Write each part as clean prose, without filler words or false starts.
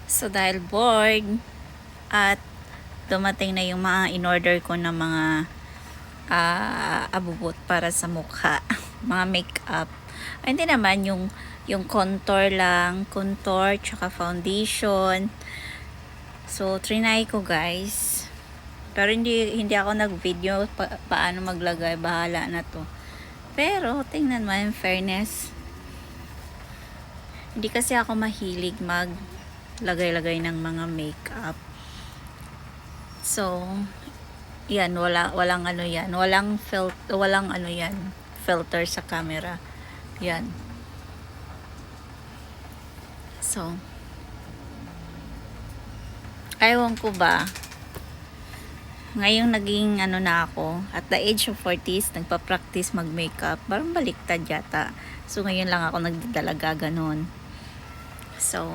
So dahil bored at dumating na yung mga in-order ko na mga abubot para sa mukha, mga makeup. Ay, hindi naman yung contour lang, contour tsaka foundation. So trinay ko guys. Pero hindi ako nag-video paano maglagay, bahala na to. Pero tingnan mo, in fairness, hindi kasi ako mahilig maglagay-lagay ng mga makeup. So, yan, walang ano yan, walang ano yan, filter sa camera. Yan. So, ayaw ko ba, ngayong naging ano na ako, at the age of 40s, nagpa-practice mag-makeup, parang baliktad yata. So, ngayon lang ako nagdadalaga ganun. So,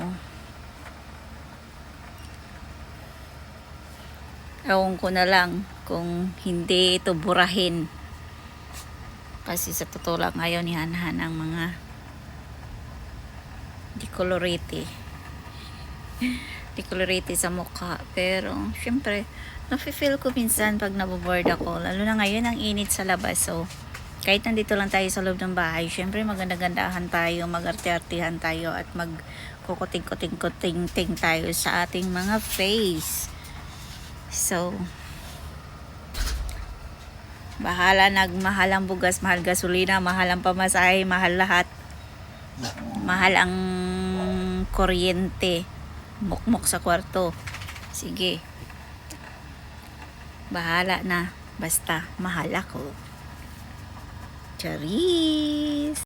ewan ko na lang kung hindi ito burahin. Kasi sa totoo lang, ayaw ni Hanhan ang mga decolorate sa mukha. Pero, syempre, nafe-feel ko minsan pag naboboard ako. Lalo na ngayon, ang init sa labas. So, kahit nandito lang tayo sa loob ng bahay, syempre maganda-gandahan tayo, mag-arte-artehan tayo, at magkukuting-kuting-kuting tayo sa ating mga face. So, bahala, nagmahal ang bugas, mahal gasolina, mahal ang pamasahe, mahal lahat. Mahal ang kuryente. Mukmok sa kwarto. Sige. Bahala na. Basta mahal ako. Charis!